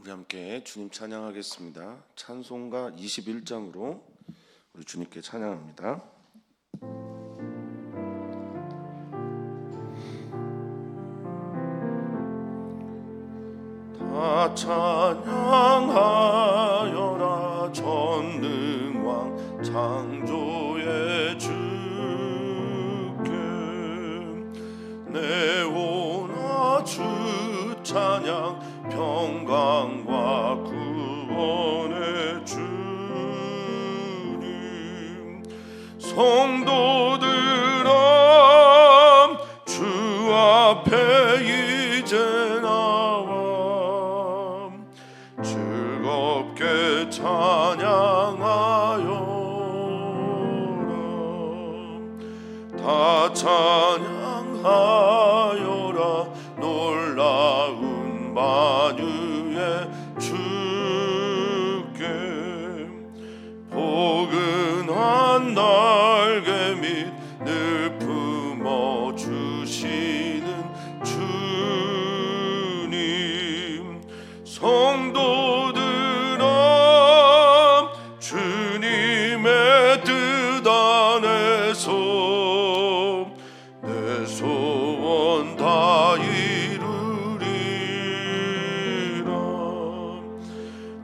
우리 함께 주님 찬양하겠습니다. 찬송가 21장으로 우리 주님께 찬양합니다. 다 찬양하여라 전능왕 창조의 주께 내오나 주 찬양 평강과 구원의 주님 성도들아 주 앞에 이제 나와 즐겁게 찬양하여라 다 찬양하여라 놀라운 만유의 주께 포근한 날개 및 늘 품어주시는 주님 성도들아 주님의 뜻 안에서 내 소원 다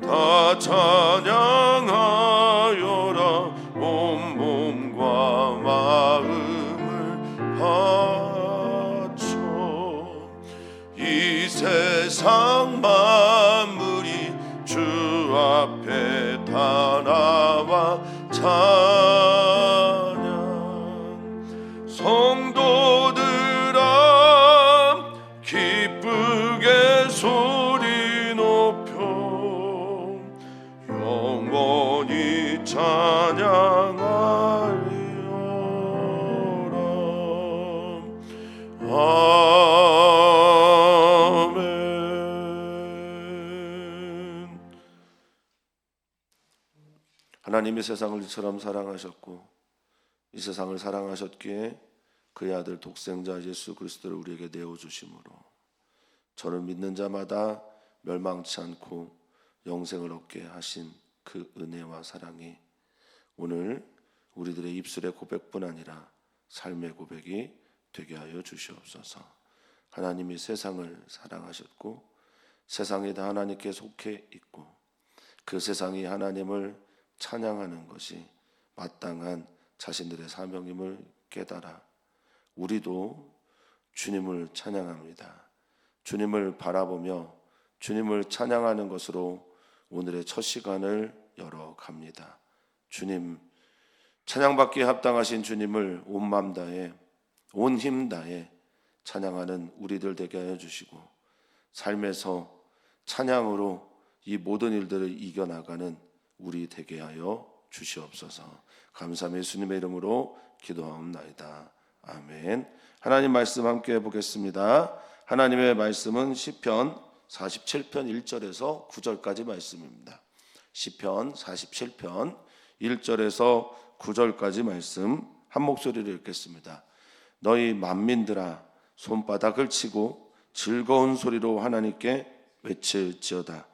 다 찬양하여라 온 몸과 마음을 바쳐 이 세상 만물이 주 앞에 다 나와 찬양 성도들아 기쁘게 소리 높여 영원히 찬양하리라. 아멘. 하나님이 세상을 이처럼 사랑하셨고 이 세상을 사랑하셨기에 그의 아들 독생자 예수 그리스도를 우리에게 내어주심으로 저를 믿는 자마다 멸망치 않고 영생을 얻게 하신 그 은혜와 사랑이 오늘 우리들의 입술의 고백뿐 아니라 삶의 고백이 되게 하여 주시옵소서. 하나님이 세상을 사랑하셨고 세상이 다 하나님께 속해 있고 그 세상이 하나님을 찬양하는 것이 마땅한 자신들의 사명임을 깨달아 우리도 주님을 찬양합니다. 주님을 바라보며 주님을 찬양하는 것으로 오늘의 첫 시간을 열어갑니다. 주님, 찬양받기에 합당하신 주님을 온 맘 다해 온 힘 다해 찬양하는 우리들 되게 하여 주시고 삶에서 찬양으로 이 모든 일들을 이겨나가는 우리 되게 하여 주시옵소서. 감사함 예수님의 이름으로 기도하옵나이다. 아멘. 하나님 말씀 함께 보겠습니다. 하나님의 말씀은 시편 47편 1절에서 9절까지 말씀입니다. 시편 47편 1절에서 9절까지 말씀 한 목소리로 읽겠습니다. 너희 만민들아 손바닥을 치고 즐거운 소리로 하나님께 외칠지어다.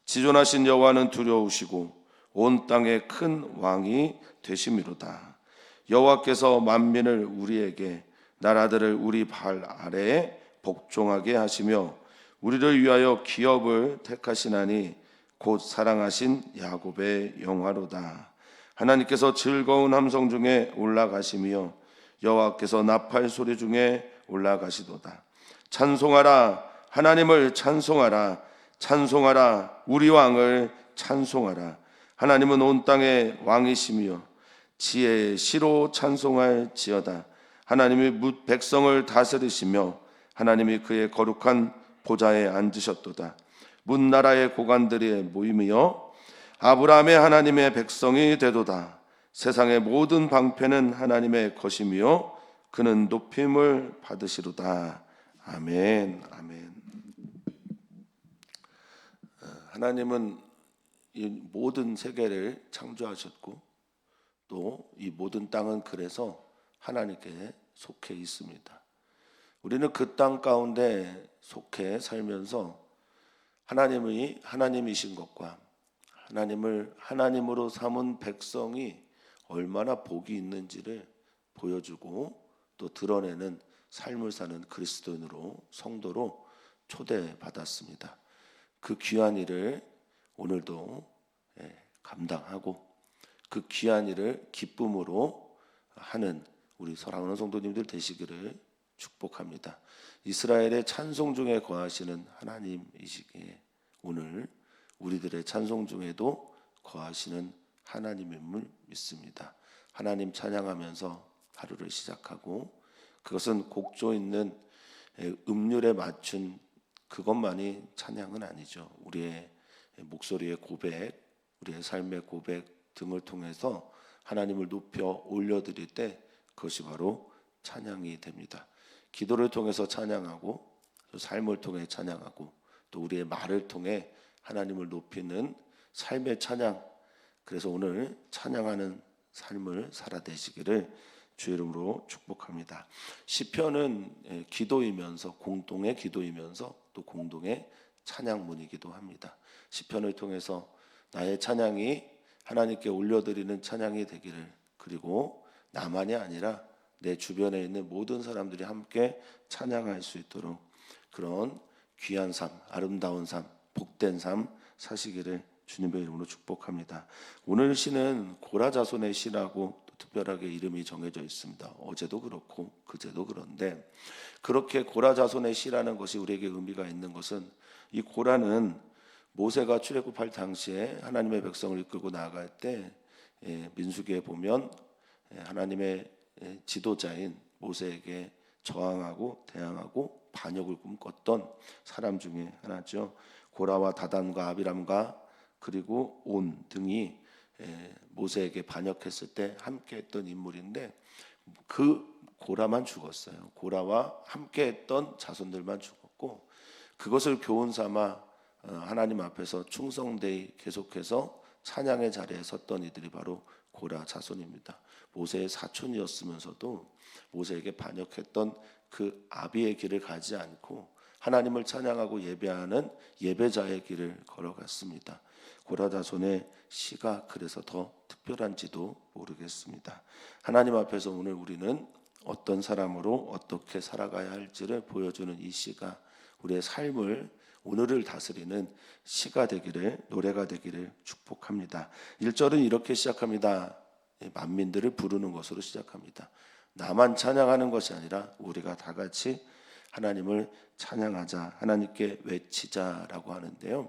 지존하신 여호와는 두려우시고 온 땅에 큰 왕이 되심이로다. 여호와께서 만민을 우리에게 나라들을 우리 발 아래에 복종하게 하시며 우리를 위하여 기업을 택하시나니 곧 사랑하신 야곱의 영화로다. 하나님께서 즐거운 함성 중에 올라가시며 여호와께서 나팔 소리 중에 올라가시도다. 찬송하라 하나님을 찬송하라 찬송하라 우리 왕을 찬송하라. 하나님은 온 땅의 왕이시며 지혜의 시로 찬송할지어다. 하나님이 백성을 다스리시며 하나님이 그의 거룩한 보좌에 앉으셨도다. 문나라의 고관들의 모임이여 아브라함의 하나님의 백성이 되도다. 세상의 모든 방패는 하나님의 것이며 그는 높임을 받으시로다. 아멘. 아멘. 하나님은 이 모든 세계를 창조하셨고 또 이 모든 땅은 그래서 하나님께 속해 있습니다. 우리는 그 땅 가운데 속해 살면서 하나님이 하나님이신 것과 하나님을 하나님으로 삼은 백성이 얼마나 복이 있는지를 보여주고 또 드러내는 삶을 사는 그리스도인으로 성도로 초대받았습니다. 그 귀한 일을 오늘도 감당하고 그 귀한 일을 기쁨으로 하는 우리 사랑하는 성도님들 되시기를 축복합니다. 이스라엘의 찬송 중에 거하시는 하나님이시기에 오늘 우리들의 찬송 중에도 거하시는 하나님임을 믿습니다. 하나님 찬양하면서 하루를 시작하고 그것은 곡조 있는 음률에 맞춘 그것만이 찬양은 아니죠. 우리의 목소리의 고백, 우리의 삶의 고백 등을 통해서 하나님을 높여 올려드릴 때 그것이 바로 찬양이 됩니다. 기도를 통해서 찬양하고 또 삶을 통해 찬양하고 또 우리의 말을 통해 하나님을 높이는 삶의 찬양, 그래서 오늘 찬양하는 삶을 살아내시기를 주의 이름으로 축복합니다. 시편은 기도이면서 공동의 기도이면서 또 공동의 찬양문이기도 합니다. 시편을 통해서 나의 찬양이 하나님께 올려드리는 찬양이 되기를, 그리고 나만이 아니라 내 주변에 있는 모든 사람들이 함께 찬양할 수 있도록 그런 귀한 삶, 아름다운 삶, 복된 삶 사시기를 주님의 이름으로 축복합니다. 오늘 시는 고라자손의 시라고 특별하게 이름이 정해져 있습니다. 어제도 그렇고 그제도 그런데 그렇게 고라자손의 시라는 것이 우리에게 의미가 있는 것은 이 고라는 모세가 출애굽할 당시에 하나님의 백성을 이끌고 나아갈 때 민수기에 보면 하나님의 지도자인 모세에게 저항하고 대항하고 반역을 꿈꿨던 사람 중에 하나죠. 고라와 다단과 아비람과 그리고 온 등이 모세에게 반역했을 때 함께했던 인물인데 그 고라만 죽었어요. 고라와 함께했던 자손들만 죽었고 그것을 교훈 삼아 하나님 앞에서 충성되이 계속해서 찬양의 자리에 섰던 이들이 바로 고라 자손입니다. 모세의 사촌이었으면서도 모세에게 반역했던 그 아비의 길을 가지 않고 하나님을 찬양하고 예배하는 예배자의 길을 걸어갔습니다. 고라 자손의 시가 그래서 더 특별한지도 모르겠습니다. 하나님 앞에서 오늘 우리는 어떤 사람으로 어떻게 살아가야 할지를 보여주는 이 시가 우리의 삶을 오늘을 다스리는 시가 되기를, 노래가 되기를 축복합니다. 1절은 이렇게 시작합니다. 만민들을 부르는 것으로 시작합니다. 나만 찬양하는 것이 아니라 우리가 다 같이 하나님을 찬양하자, 하나님께 외치자라고 하는데요.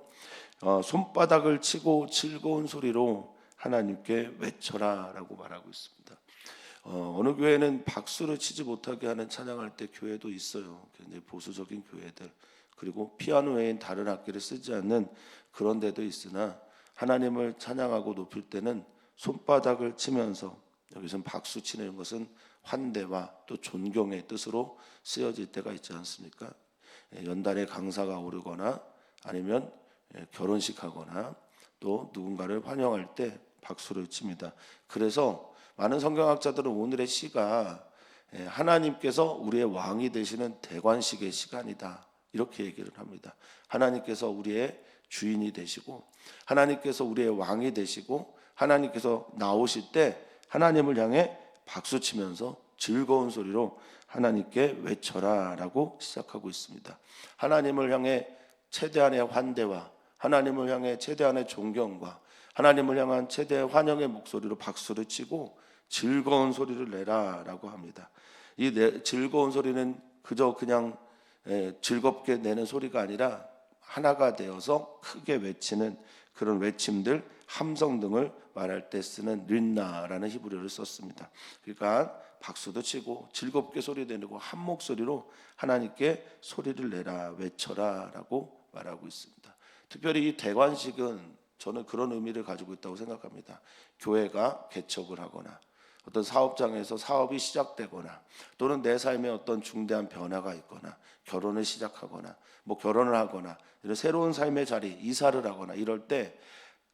손바닥을 치고 즐거운 소리로 하나님께 외쳐라라고 말하고 있습니다. 어느 교회는 박수를 치지 못하게 하는 찬양할 때 교회도 있어요. 굉장히 보수적인 교회들, 그리고 피아노 외엔 다른 악기를 쓰지 않는 그런 데도 있으나 하나님을 찬양하고 높일 때는 손바닥을 치면서, 여기서는 박수 치는 것은 환대와 또 존경의 뜻으로 쓰여질 때가 있지 않습니까? 연단에 강사가 오르거나 아니면 결혼식 하거나 또 누군가를 환영할 때 박수를 칩니다. 그래서 많은 성경학자들은 오늘의 시가 하나님께서 우리의 왕이 되시는 대관식의 시간이다 이렇게 얘기를 합니다. 하나님께서 우리의 주인이 되시고 하나님께서 우리의 왕이 되시고 하나님께서 나오실 때 하나님을 향해 박수치면서 즐거운 소리로 하나님께 외쳐라 라고 시작하고 있습니다. 하나님을 향해 최대한의 환대와 하나님을 향해 최대한의 존경과 하나님을 향한 최대의 환영의 목소리로 박수를 치고 즐거운 소리를 내라 라고 합니다. 이 즐거운 소리는 그저 그냥 즐겁게 내는 소리가 아니라 하나가 되어서 크게 외치는 그런 외침들, 함성 등을 말할 때 쓰는 린나라는 히브리어를 썼습니다. 그러니까 박수도 치고 즐겁게 소리 내고 한 목소리로 하나님께 소리를 내라, 외쳐라 라고 말하고 있습니다. 특별히 이 대관식은 저는 그런 의미를 가지고 있다고 생각합니다. 교회가 개척을 하거나 어떤 사업장에서 사업이 시작되거나 또는 내 삶에 어떤 중대한 변화가 있거나 결혼을 시작하거나 결혼을 하거나 이런 새로운 삶의 자리, 이사를 하거나 이럴 때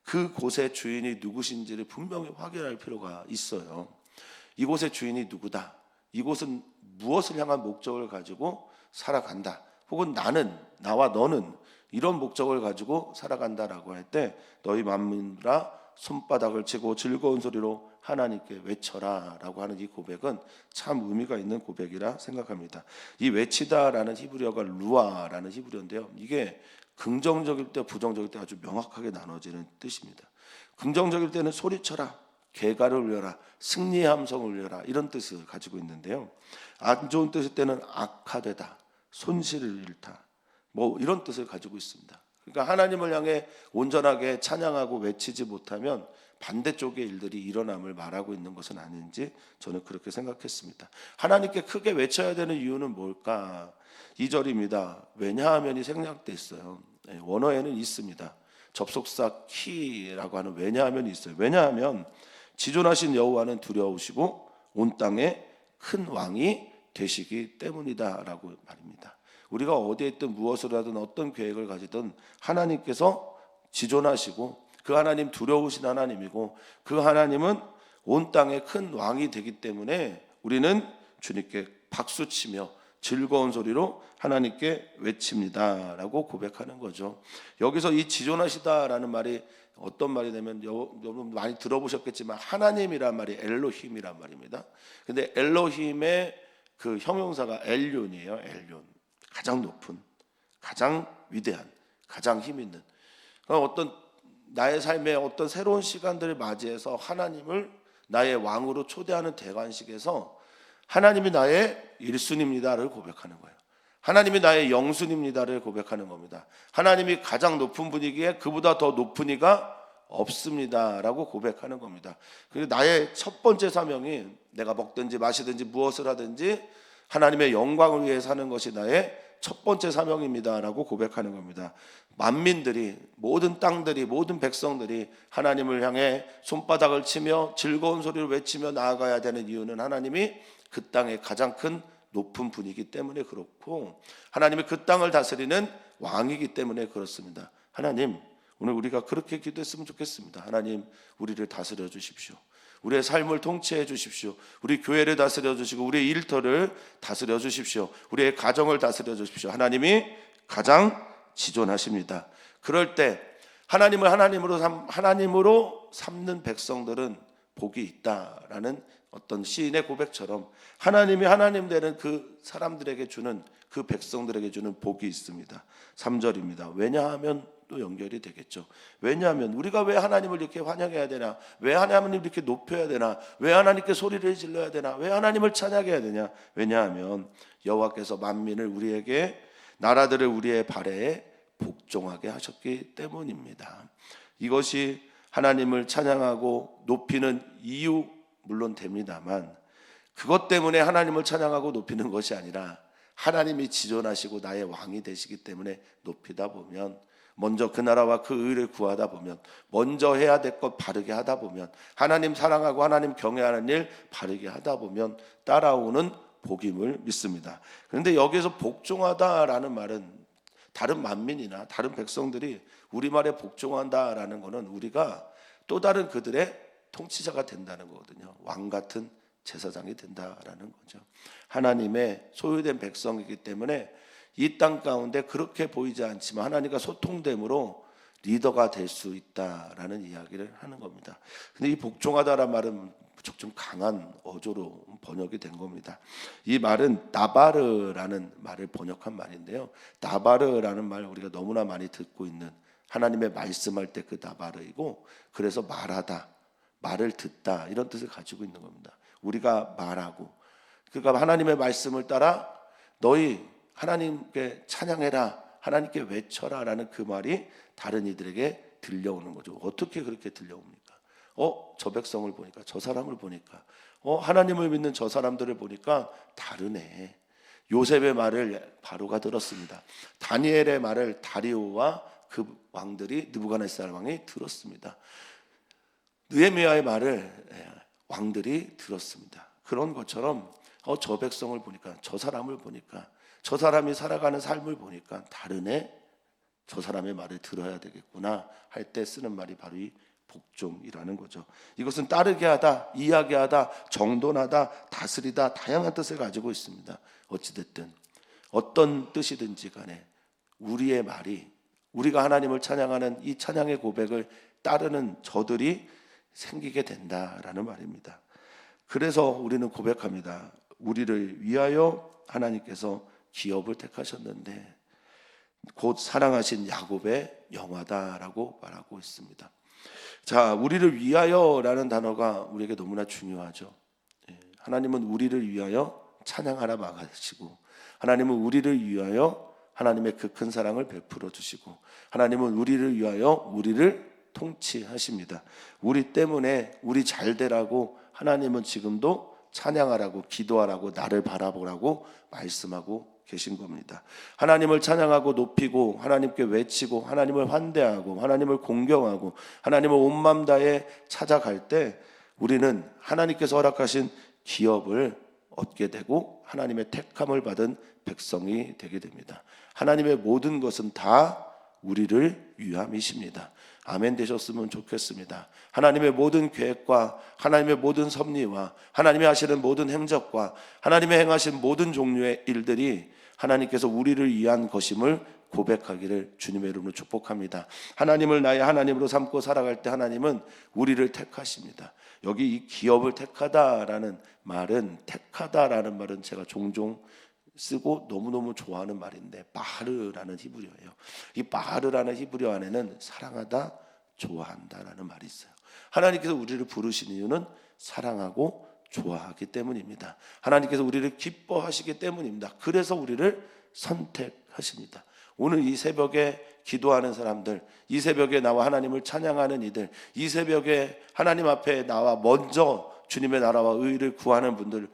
그곳의 주인이 누구신지를 분명히 확인할 필요가 있어요. 이곳의 주인이 누구다. 이곳은 무엇을 향한 목적을 가지고 살아간다. 혹은 나와 너는 이런 목적을 가지고 살아간다라고 할 때 너희 만민들아 손바닥을 치고 즐거운 소리로 하나님께 외쳐라라고 하는 이 고백은 참 의미가 있는 고백이라 생각합니다. 이 외치다라는 히브리어가 루아라는 히브리어인데요. 이게 긍정적일 때 부정적일 때 아주 명확하게 나눠지는 뜻입니다. 긍정적일 때는 소리쳐라, 개가를 울려라, 승리의 함성을 울려라 이런 뜻을 가지고 있는데요. 안 좋은 뜻일 때는 악화되다, 손실을 잃다 뭐 이런 뜻을 가지고 있습니다. 그러니까 하나님을 향해 온전하게 찬양하고 외치지 못하면 반대쪽의 일들이 일어남을 말하고 있는 것은 아닌지 저는 그렇게 생각했습니다. 하나님께 크게 외쳐야 되는 이유는 뭘까? 2절입니다. 왜냐하면이 생략돼 있어요. 원어에는 있습니다. 접속사 키라고 하는 왜냐하면이 있어요. 왜냐하면 지존하신 여호와는 두려우시고 온 땅에 큰 왕이 되시기 때문이다라고 말입니다. 우리가 어디에 있든 무엇을 하든 어떤 계획을 가지든 하나님께서 지존하시고 그 하나님 두려우신 하나님이고 그 하나님은 온 땅에 큰 왕이 되기 때문에 우리는 주님께 박수치며 즐거운 소리로 하나님께 외칩니다라고 고백하는 거죠. 여기서 이 지존하시다라는 말이 어떤 말이냐면 여러분 많이 들어보셨겠지만 하나님이란 말이 엘로힘이란 말입니다. 근데 엘로힘의 그 형용사가 엘륜이에요. 엘륜. 가장 높은, 가장 위대한, 가장 힘 있는. 어떤 나의 삶에 어떤 새로운 시간들을 맞이해서 하나님을 나의 왕으로 초대하는 대관식에서 하나님이 나의 1순입니다를 고백하는 거예요. 하나님이 나의 영순입니다를 고백하는 겁니다. 하나님이 가장 높은 분이기에 그보다 더 높은 이가 없습니다라고 고백하는 겁니다. 그리고 나의 첫 번째 사명이 내가 먹든지 마시든지 무엇을 하든지 하나님의 영광을 위해 사는 것이 나의 첫 번째 사명입니다라고 고백하는 겁니다. 만민들이 모든 땅들이 모든 백성들이 하나님을 향해 손바닥을 치며 즐거운 소리를 외치며 나아가야 되는 이유는 하나님이 그 땅의 가장 큰 높은 분이기 때문에 그렇고 하나님이 그 땅을 다스리는 왕이기 때문에 그렇습니다. 하나님, 오늘 우리가 그렇게 기도했으면 좋겠습니다. 하나님, 우리를 다스려 주십시오. 우리의 삶을 통치해 주십시오. 우리 교회를 다스려 주시고 우리의 일터를 다스려 주십시오. 우리의 가정을 다스려 주십시오. 하나님이 가장 지존하십니다. 그럴 때 하나님을 하나님으로 삼는 백성들은 복이 있다라는 어떤 시인의 고백처럼 하나님이 하나님 되는 그 사람들에게 주는 그 백성들에게 주는 복이 있습니다. 3절입니다. 왜냐하면 또 연결이 되겠죠. 왜냐하면 우리가 왜 하나님을 이렇게 환영해야 되나? 왜 하나님을 이렇게 높여야 되나? 왜 하나님께 소리를 질러야 되나? 왜 하나님을 찬양해야 되냐? 왜냐하면 여호와께서 만민을 우리에게 나라들을 우리의 발에 복종하게 하셨기 때문입니다. 이것이 하나님을 찬양하고 높이는 이유 물론 됩니다만 그것 때문에 하나님을 찬양하고 높이는 것이 아니라 하나님이 지존하시고 나의 왕이 되시기 때문에 높이다 보면 먼저 그 나라와 그 의를 구하다 보면 먼저 해야 될 것 바르게 하다 보면 하나님 사랑하고 하나님 경외하는 일 바르게 하다 보면 따라오는 복임을 믿습니다. 그런데 여기서 복종하다라는 말은 다른 만민이나 다른 백성들이 우리말에 복종한다라는 것은 우리가 또 다른 그들의 통치자가 된다는 거거든요. 왕 같은 제사장이 된다라는 거죠. 하나님의 소유된 백성이기 때문에 이 땅 가운데 그렇게 보이지 않지만 하나님과 소통됨으로 리더가 될 수 있다라는 이야기를 하는 겁니다. 근데 이 복종하다라는 말은 무척 좀 강한 어조로 번역이 된 겁니다. 이 말은 나바르라는 말을 번역한 말인데요. 나바르라는 말 우리가 너무나 많이 듣고 있는 하나님의 말씀할 때 그 나바르이고 그래서 말하다, 말을 듣다 이런 뜻을 가지고 있는 겁니다. 우리가 말하고 그러니까 하나님의 말씀을 따라 너희 하나님께 찬양해라, 하나님께 외쳐라 라는 그 말이 다른 이들에게 들려오는 거죠. 어떻게 그렇게 들려옵니까? 저 백성을 보니까, 저 사람을 보니까, 하나님을 믿는 저 사람들을 보니까 다르네. 요셉의 말을 바로가 들었습니다. 다니엘의 말을 다리오와 그 왕들이 느부갓네살 왕이 들었습니다. 느헤미야의 말을 왕들이 들었습니다. 그런 것처럼 저 백성을 보니까, 저 사람을 보니까, 저 사람이 살아가는 삶을 보니까 다르네. 저 사람의 말을 들어야 되겠구나 할 때 쓰는 말이 바로 이 복종이라는 거죠. 이것은 따르게 하다, 이야기하다, 정돈하다, 다스리다 다양한 뜻을 가지고 있습니다. 어찌됐든 어떤 뜻이든지 간에 우리의 말이 우리가 하나님을 찬양하는 이 찬양의 고백을 따르는 저들이 생기게 된다라는 말입니다. 그래서 우리는 고백합니다. 우리를 위하여 하나님께서 기업을 택하셨는데 곧 사랑하신 야곱의 영화다라고 말하고 있습니다. 자, 우리를 위하여라는 단어가 우리에게 너무나 중요하죠. 하나님은 우리를 위하여 찬양하라 말하시고, 하나님은 우리를 위하여 하나님의 그 큰 사랑을 베풀어 주시고, 하나님은 우리를 위하여 우리를 통치하십니다. 우리 때문에 우리 잘 되라고 하나님은 지금도 찬양하라고, 기도하라고, 나를 바라보라고 말씀하고 계신 겁니다. 하나님을 찬양하고 높이고 하나님께 외치고 하나님을 환대하고 하나님을 공경하고 하나님을 온 마음 다해 찾아갈 때 우리는 하나님께서 허락하신 기업을 얻게 되고 하나님의 택함을 받은 백성이 되게 됩니다. 하나님의 모든 것은 다 우리를 위함이십니다. 아멘 되셨으면 좋겠습니다. 하나님의 모든 계획과 하나님의 모든 섭리와 하나님이 하시는 모든 행적과 하나님의 행하신 모든 종류의 일들이 하나님께서 우리를 위한 것임을 고백하기를 주님의 이름으로 축복합니다. 하나님을 나의 하나님으로 삼고 살아갈 때 하나님은 우리를 택하십니다. 여기 이 기업을 택하다라는 말은, 택하다라는 말은 제가 종종 쓰고 너무너무 좋아하는 말인데, 바르라는 히브리어예요. 이 바르라는 히브리어 안에는 사랑하다, 좋아한다라는 말이 있어요. 하나님께서 우리를 부르신 이유는 사랑하고 좋아하기 때문입니다. 하나님께서 우리를 기뻐하시기 때문입니다. 그래서 우리를 선택하십니다. 오늘 이 새벽에 기도하는 사람들, 이 새벽에 나와 하나님을 찬양하는 이들, 이 새벽에 하나님 앞에 나와 먼저 주님의 나라와 의를 구하는 분들,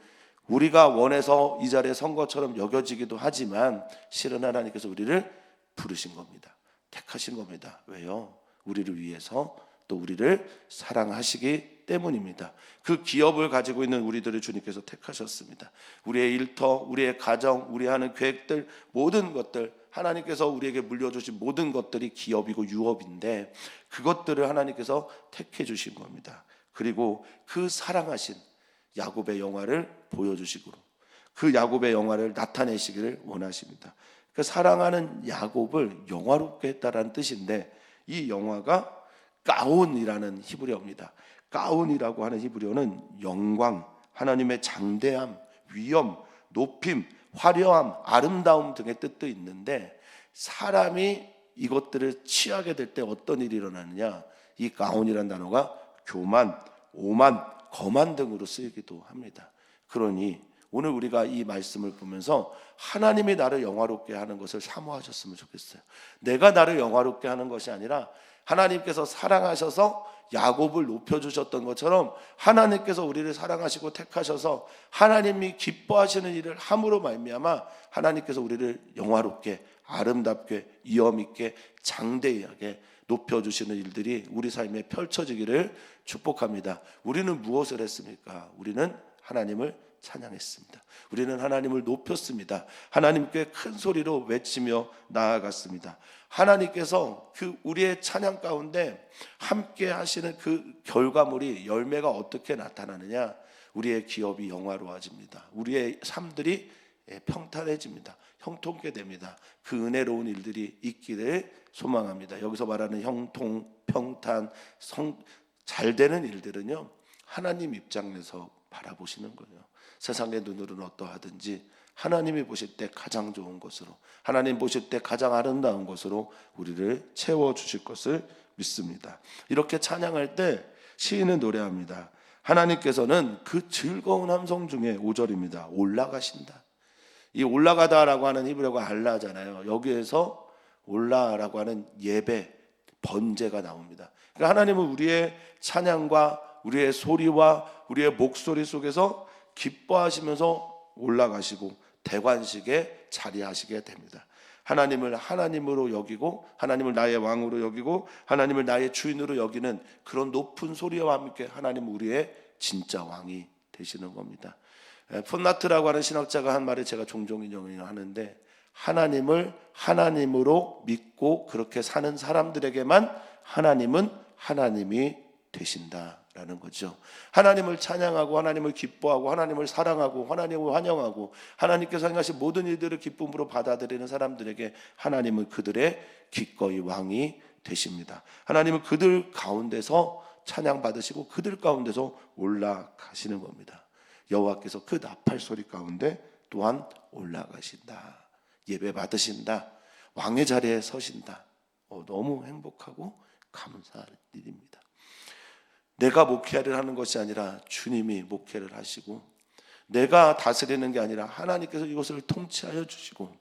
우리가 원해서 이 자리에 선 것처럼 여겨지기도 하지만 실은 하나님께서 우리를 부르신 겁니다. 택하신 겁니다. 왜요? 우리를 위해서, 또 우리를 사랑하시기 때문입니다. 그 기업을 가지고 있는 우리들을 주님께서 택하셨습니다. 우리의 일터, 우리의 가정, 우리 하는 계획들, 모든 것들, 하나님께서 우리에게 물려주신 모든 것들이 기업이고 유업인데 그것들을 하나님께서 택해 주신 겁니다. 그리고 그 사랑하신 야곱의 영화를 보여주시고 그 야곱의 영화를 나타내시기를 원하십니다. 그 사랑하는 야곱을 영화롭게 했다라는 뜻인데, 이 영화가 가온이라는 히브리어입니다. 가온이라고 하는 히브리어는 영광, 하나님의 장대함, 위엄, 높임, 화려함, 아름다움 등의 뜻도 있는데, 사람이 이것들을 취하게 될 때 어떤 일이 일어나느냐, 이 가온이라는 단어가 교만, 오만, 거만 등으로 쓰이기도 합니다. 그러니 오늘 우리가 이 말씀을 보면서 하나님이 나를 영화롭게 하는 것을 사모하셨으면 좋겠어요. 내가 나를 영화롭게 하는 것이 아니라 하나님께서 사랑하셔서 야곱을 높여주셨던 것처럼 하나님께서 우리를 사랑하시고 택하셔서 하나님이 기뻐하시는 일을 함으로 말미암아 하나님께서 우리를 영화롭게, 아름답게, 위엄있게, 장대하게 높여주시는 일들이 우리 삶에 펼쳐지기를 축복합니다. 우리는 무엇을 했습니까? 우리는 하나님을 찬양했습니다. 우리는 하나님을 높였습니다. 하나님께 큰 소리로 외치며 나아갔습니다. 하나님께서 그 우리의 찬양 가운데 함께 하시는 그 결과물이, 열매가 어떻게 나타나느냐? 우리의 기업이 영화로워집니다. 우리의 삶들이 평탄해집니다. 형통케 됩니다. 그 은혜로운 일들이 있기를 소망합니다. 여기서 말하는 형통, 평탄, 잘 되는 일들은요, 하나님 입장에서 바라보시는 거예요. 세상의 눈으로는 어떠하든지 하나님이 보실 때 가장 좋은 것으로, 하나님 보실 때 가장 아름다운 것으로 우리를 채워주실 것을 믿습니다. 이렇게 찬양할 때 시인은 노래합니다. 하나님께서는 그 즐거운 함성 중에 5절입니다. 올라가신다. 이 올라가다라고 하는 히브리어가 알라잖아요. 여기에서 올라라고 하는 예배, 번제가 나옵니다. 그러니까 하나님은 우리의 찬양과 우리의 소리와 우리의 목소리 속에서 기뻐하시면서 올라가시고 대관식에 자리하시게 됩니다. 하나님을 하나님으로 여기고, 하나님을 나의 왕으로 여기고, 하나님을 나의 주인으로 여기는 그런 높은 소리와 함께 하나님은 우리의 진짜 왕이 되시는 겁니다. 폰나트라고 하는 신학자가 한 말을 제가 종종 인용하는데, 하나님을 하나님으로 믿고 그렇게 사는 사람들에게만 하나님은 하나님이 되신다 라는 거죠. 하나님을 찬양하고 하나님을 기뻐하고 하나님을 사랑하고 하나님을 환영하고 하나님께서 행하신 모든 일들을 기쁨으로 받아들이는 사람들에게 하나님은 그들의 기꺼이 왕이 되십니다. 하나님은 그들 가운데서 찬양받으시고 그들 가운데서 올라가시는 겁니다. 여호와께서 그 나팔 소리 가운데 또한 올라가신다. 예배 받으신다. 왕의 자리에 서신다. 너무 행복하고 감사한 일입니다. 내가 목회를 하는 것이 아니라 주님이 목회를 하시고 내가 다스리는 게 아니라 하나님께서 이것을 통치하여 주시고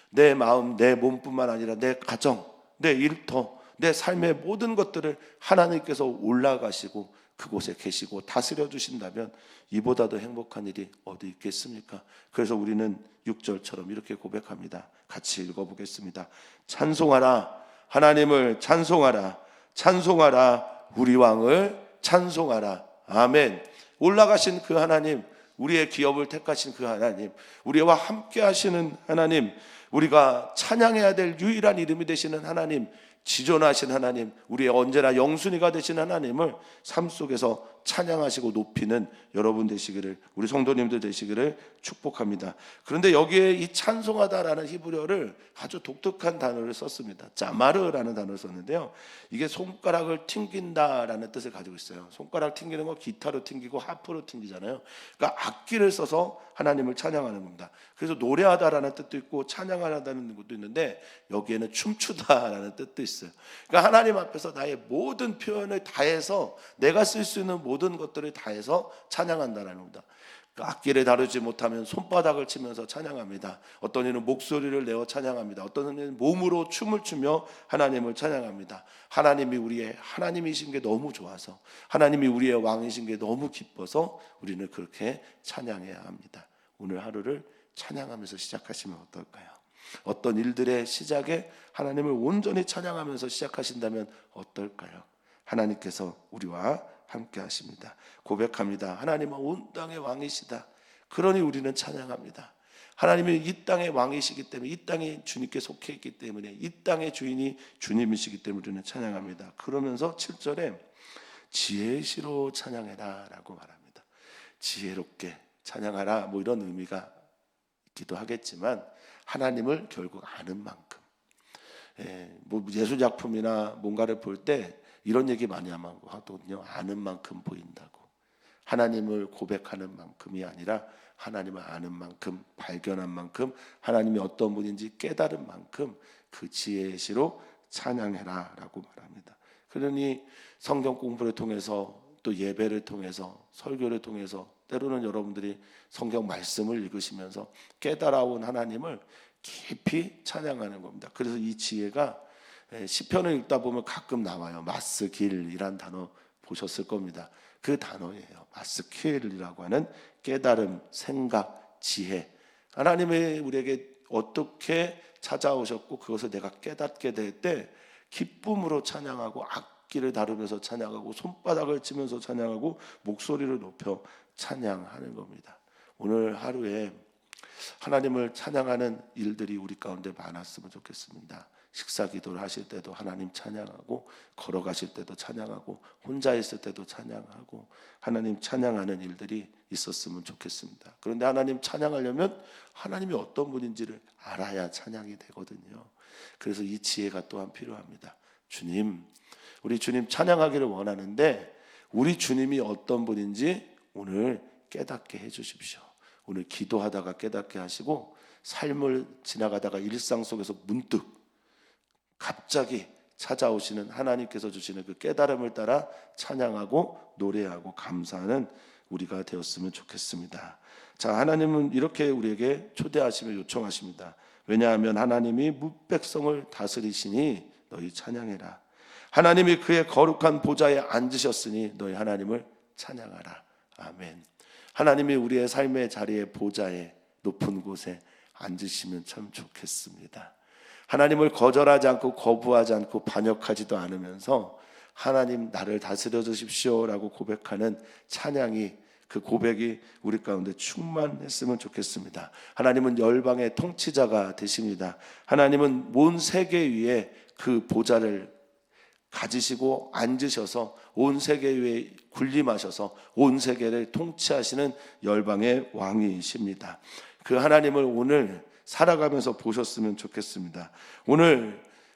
내 마음, 내 몸뿐만 아니라 내 가정, 내 일터, 내 삶의 모든 것들을 하나님께서 올라가시고 그곳에 계시고 다스려 주신다면 이보다 더 행복한 일이 어디 있겠습니까? 그래서 우리는 6절처럼 이렇게 고백합니다. 같이 읽어보겠습니다. 찬송하라, 하나님을 찬송하라, 찬송하라, 우리 왕을 찬송하라. 아멘. 올라가신 그 하나님, 우리의 기업을 택하신 그 하나님, 우리와 함께 하시는 하나님, 우리가 찬양해야 될 유일한 이름이 되시는 하나님, 지존하신 하나님, 우리의 언제나 영순이가 되신 하나님을 삶 속에서 찬양하시고 높이는 여러분 되시기를, 우리 성도님들 되시기를 축복합니다. 그런데 여기에 이 찬송하다라는 히브리어를 아주 독특한 단어를 썼습니다. 자마르라는 단어를 썼는데요, 이게 손가락을 튕긴다라는 뜻을 가지고 있어요. 손가락 튕기는 거 기타로 튕기고 하프로 튕기잖아요. 그러니까 악기를 써서 하나님을 찬양하는 겁니다. 그래서 노래하다라는 뜻도 있고 찬양하다는 것도 있는데 여기에는 춤추다라는 뜻도 있어요. 그러니까 하나님 앞에서 나의 모든 표현을 다해서 내가 쓸 수 있는 모든 것들을 다해서 찬양한다라는 겁니다. 그러니까 악기를 다루지 못하면 손바닥을 치면서 찬양합니다. 어떤 이는 목소리를 내어 찬양합니다. 어떤 이는 몸으로 춤을 추며 하나님을 찬양합니다. 하나님이 우리의 하나님이신 게 너무 좋아서, 하나님이 우리의 왕이신 게 너무 기뻐서 우리는 그렇게 찬양해야 합니다. 오늘 하루를 찬양하면서 시작하시면 어떨까요? 어떤 일들의 시작에 하나님을 온전히 찬양하면서 시작하신다면 어떨까요? 하나님께서 우리와 함께 하십니다. 고백합니다. 하나님은 온 땅의 왕이시다. 그러니 우리는 찬양합니다. 하나님이 이 땅의 왕이시기 때문에, 이 땅이 주님께 속해 있기 때문에, 이 땅의 주인이 주님이시기 때문에 우리는 찬양합니다. 그러면서 7절에 지혜시로 찬양해라 라고 말합니다. 지혜롭게 찬양하라, 뭐 이런 의미가 있기도 하겠지만 하나님을 결국 아는 만큼, 뭐 예술작품이나 뭔가를 볼 때 이런 얘기 많이 하거든요. 아는 만큼 보인다고. 하나님을 고백하는 만큼이 아니라 하나님을 아는 만큼, 발견한 만큼, 하나님이 어떤 분인지 깨달은 만큼 그 지혜의 시로 찬양해라 라고 말합니다. 그러니 성경 공부를 통해서, 또 예배를 통해서, 설교를 통해서, 때로는 여러분들이 성경 말씀을 읽으시면서 깨달아온 하나님을 깊이 찬양하는 겁니다. 그래서 이 지혜가 시편을 읽다 보면 가끔 나와요. 마스길이란 단어 보셨을 겁니다. 그 단어예요. 마스킬이라고 하는 깨달음, 생각, 지혜. 하나님이 우리에게 어떻게 찾아오셨고 그것을 내가 깨닫게 될 때 기쁨으로 찬양하고, 악기를 다루면서 찬양하고, 손바닥을 치면서 찬양하고, 목소리를 높여 찬양하는 겁니다. 오늘 하루에 하나님을 찬양하는 일들이 우리 가운데 많았으면 좋겠습니다. 식사 기도를 하실 때도 하나님 찬양하고, 걸어가실 때도 찬양하고, 혼자 있을 때도 찬양하고, 하나님 찬양하는 일들이 있었으면 좋겠습니다. 그런데 하나님 찬양하려면 하나님이 어떤 분인지를 알아야 찬양이 되거든요. 그래서 이 지혜가 또한 필요합니다. 주님, 우리 주님 찬양하기를 원하는데 우리 주님이 어떤 분인지 오늘 깨닫게 해주십시오. 오늘 기도하다가 깨닫게 하시고, 삶을 지나가다가 일상 속에서 문득 갑자기 찾아오시는 하나님께서 주시는 그 깨달음을 따라 찬양하고 노래하고 감사하는 우리가 되었으면 좋겠습니다. 자, 하나님은 이렇게 우리에게 초대하시며 요청하십니다. 왜냐하면 하나님이 뭇백성을 다스리시니 너희 찬양해라. 하나님이 그의 거룩한 보좌에 앉으셨으니 너희 하나님을 찬양하라. 아멘. 하나님이 우리의 삶의 자리에, 보좌에, 높은 곳에 앉으시면 참 좋겠습니다. 하나님을 거절하지 않고 거부하지 않고 반역하지도 않으면서 하나님 나를 다스려 주십시오라고 고백하는 찬양이, 그 고백이 우리 가운데 충만했으면 좋겠습니다. 하나님은 열방의 통치자가 되십니다. 하나님은 온 세계 위에 그 보좌를 가지시고 앉으셔서 온 세계 위에 군림하셔서 온 세계를 통치하시는 열방의 왕이십니다. 그 하나님을 오늘 살아가면서 보셨으면 좋겠습니다.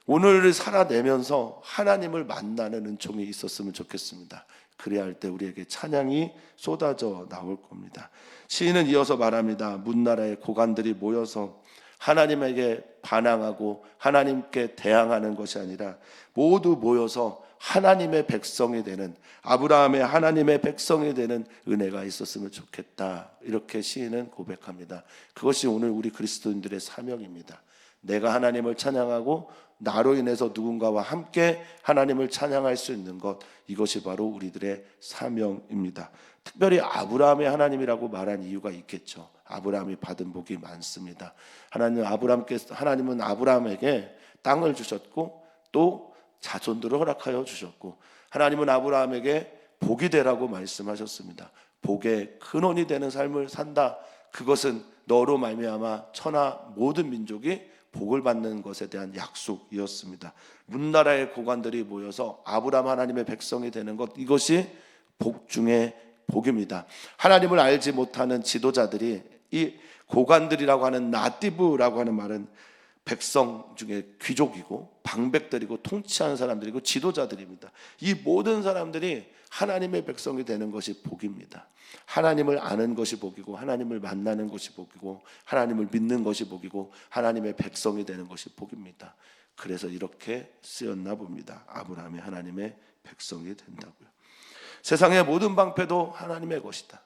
오늘을 살아내면서 하나님을 만나는 은총이 있었으면 좋겠습니다. 그래야 할 때 우리에게 찬양이 쏟아져 나올 겁니다. 시인은 이어서 말합니다. 문나라의 고관들이 모여서 하나님에게 반항하고 하나님께 대항하는 것이 아니라 모두 모여서 하나님의 백성이 되는, 아브라함의 하나님의 백성이 되는 은혜가 있었으면 좋겠다. 이렇게 시인은 고백합니다. 그것이 오늘 우리 그리스도인들의 사명입니다. 내가 하나님을 찬양하고 나로 인해서 누군가와 함께 하나님을 찬양할 수 있는 것, 이것이 바로 우리들의 사명입니다. 특별히 아브라함의 하나님이라고 말한 이유가 있겠죠. 아브라함이 받은 복이 많습니다. 하나님은 아브라함에게 땅을 주셨고 또 자손들을 허락하여 주셨고, 하나님은 아브라함에게 복이 되라고 말씀하셨습니다. 복의 근원이 되는 삶을 산다. 그것은 너로 말미암아 천하 모든 민족이 복을 받는 것에 대한 약속이었습니다. 문나라의 고관들이 모여서 아브라함 하나님의 백성이 되는 것, 이것이 복 중에 복입니다. 하나님을 알지 못하는 지도자들이, 이 고관들이라고 하는 나띠브라고 하는 말은 백성 중에 귀족이고 방백들이고 통치하는 사람들이고 지도자들입니다. 이 모든 사람들이 하나님의 백성이 되는 것이 복입니다. 하나님을 아는 것이 복이고, 하나님을 만나는 것이 복이고, 하나님을 믿는 것이 복이고, 하나님의 백성이 되는 것이 복입니다. 그래서 이렇게 쓰였나 봅니다. 아브라함이 하나님의 백성이 된다고요. 세상의 모든 방패도 하나님의 것이다.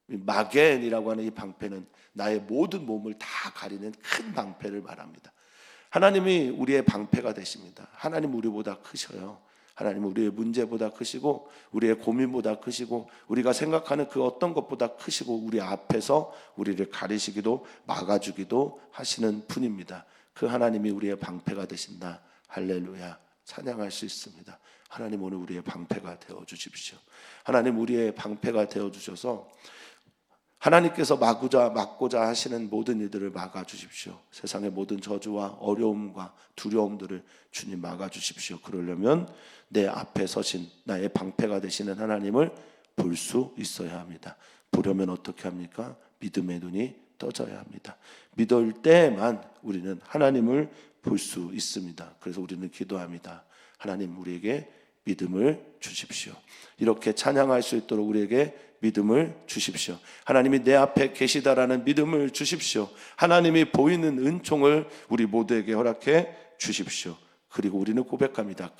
마겐이라고 하는 이 방패는 나의 모든 몸을 다 가리는 큰 방패를 말합니다. 하나님이 우리의 방패가 되십니다. 하나님 우리보다 크셔요. 하나님은 우리의 문제보다 크시고, 우리의 고민보다 크시고, 우리가 생각하는 그 어떤 것보다 크시고, 우리 앞에서 우리를 가리시기도 막아주기도 하시는 분입니다. 그 하나님이 우리의 방패가 되신다. 할렐루야, 찬양할 수 있습니다. 하나님 오늘 우리의 방패가 되어주십시오. 하나님 우리의 방패가 되어주셔서 하나님께서 막고자 하시는 모든 일들을 막아주십시오. 세상의 모든 저주와 어려움과 두려움들을 주님 막아주십시오. 그러려면 내 앞에 서신 나의 방패가 되시는 하나님을 볼 수 있어야 합니다. 보려면 어떻게 합니까? 믿음의 눈이 떠져야 합니다. 믿을 때만 우리는 하나님을 볼 수 있습니다. 그래서 우리는 기도합니다. 하나님 우리에게 믿음을 주십시오. 이렇게 찬양할 수 있도록 우리에게 믿음을 주십시오. 하나님이 내 앞에 계시다라는 믿음을 주십시오. 하나님이 보이는 은총을 우리 모두에게 허락해 주십시오. 그리고 우리는 고백합니다.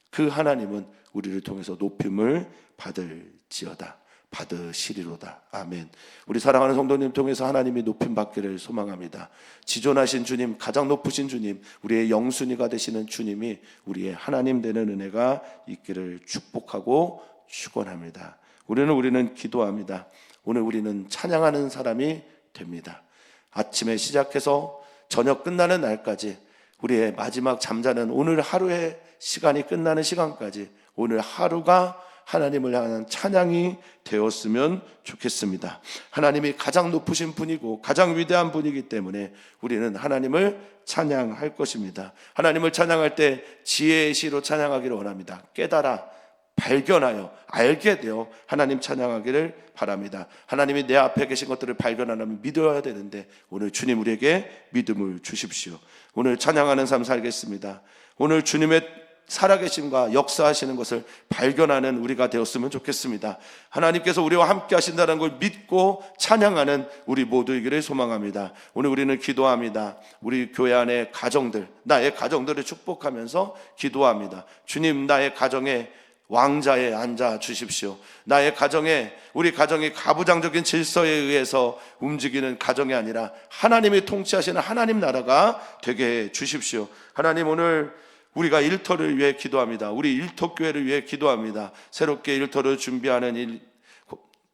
그 하나님은 우리를 통해서 높임을 받을지어다. 받으시리로다. 아멘. 우리 사랑하는 성도님 통해서 하나님이 높임 받기를 소망합니다. 지존하신 주님, 가장 높으신 주님, 우리의 영순위가 되시는 주님이 우리의 하나님 되는 은혜가 있기를 축복하고 축원합니다. 우리는 기도합니다. 오늘 우리는 찬양하는 사람이 됩니다. 아침에 시작해서 저녁 끝나는 날까지, 우리의 마지막 잠자는 오늘 하루의 시간이 끝나는 시간까지, 오늘 하루가 하나님을 향한 찬양이 되었으면 좋겠습니다. 하나님이 가장 높으신 분이고 가장 위대한 분이기 때문에 우리는 하나님을 찬양할 것입니다. 하나님을 찬양할 때 지혜의 시로 찬양하기를 원합니다. 깨달아 발견하여 알게 되어 하나님 찬양하기를 바랍니다. 하나님이 내 앞에 계신 것들을 발견하려면 믿어야 되는데, 오늘 주님 우리에게 믿음을 주십시오. 오늘 찬양하는 삶 살겠습니다. 오늘 주님의 살아계심과 역사하시는 것을 발견하는 우리가 되었으면 좋겠습니다. 하나님께서 우리와 함께 하신다는 걸 믿고 찬양하는 우리 모두이기를 소망합니다. 오늘 우리는 기도합니다. 우리 교회 안의 가정들, 나의 가정들을 축복하면서 기도합니다. 주님, 나의 가정에 왕자에 앉아 주십시오. 나의 가정에, 우리 가정이 가부장적인 질서에 의해서 움직이는 가정이 아니라 하나님이 통치하시는 하나님 나라가 되게 해 주십시오. 하나님, 오늘 우리가 일터를 위해 기도합니다. 우리 일터교회를 위해 기도합니다. 새롭게 일터를 준비하는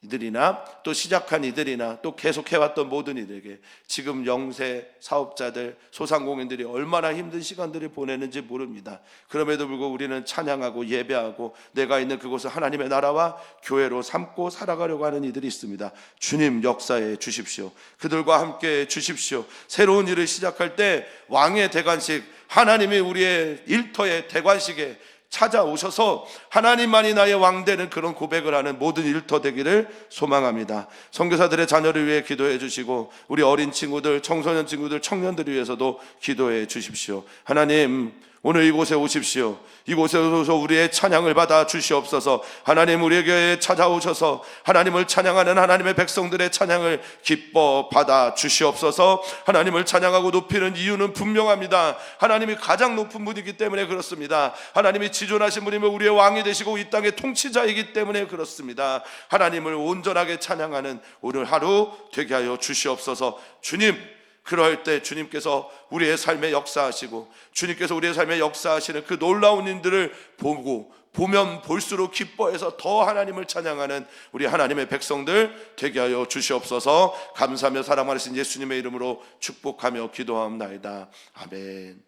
이들이나 또 시작한 이들이나 또 계속 해왔던 모든 이들에게, 지금 영세 사업자들, 소상공인들이 얼마나 힘든 시간들을 보내는지 모릅니다. 그럼에도 불구하고 우리는 찬양하고 예배하고 내가 있는 그곳을 하나님의 나라와 교회로 삼고 살아가려고 하는 이들이 있습니다. 주님 역사해 주십시오. 그들과 함께 주십시오. 새로운 일을 시작할 때 왕의 대관식, 하나님이 우리의 일터의 대관식에 찾아오셔서 하나님만이 나의 왕 되는 그런 고백을 하는 모든 일터 되기를 소망합니다. 선교사들의 자녀를 위해 기도해 주시고 우리 어린 친구들, 청소년 친구들, 청년들을 위해서도 기도해 주십시오. 하나님, 오늘 이곳에 오십시오. 이곳에 오셔서 우리의 찬양을 받아 주시옵소서. 하나님, 우리에게 찾아오셔서 하나님을 찬양하는 하나님의 백성들의 찬양을 기뻐 받아 주시옵소서. 하나님을 찬양하고 높이는 이유는 분명합니다. 하나님이 가장 높은 분이기 때문에 그렇습니다. 하나님이 지존하신 분이면 우리의 왕이 되시고 이 땅의 통치자이기 때문에 그렇습니다. 하나님을 온전하게 찬양하는 오늘 하루 되게 하여 주시옵소서. 주님, 그럴 때 주님께서 우리의 삶에 역사하시고 주님께서 우리의 삶에 역사하시는 그 놀라운 일들을 보면 볼수록 기뻐해서 더 하나님을 찬양하는 우리 하나님의 백성들 되게 하여 주시옵소서. 감사하며 사랑하신 예수님의 이름으로 축복하며 기도하옵나이다. 아멘.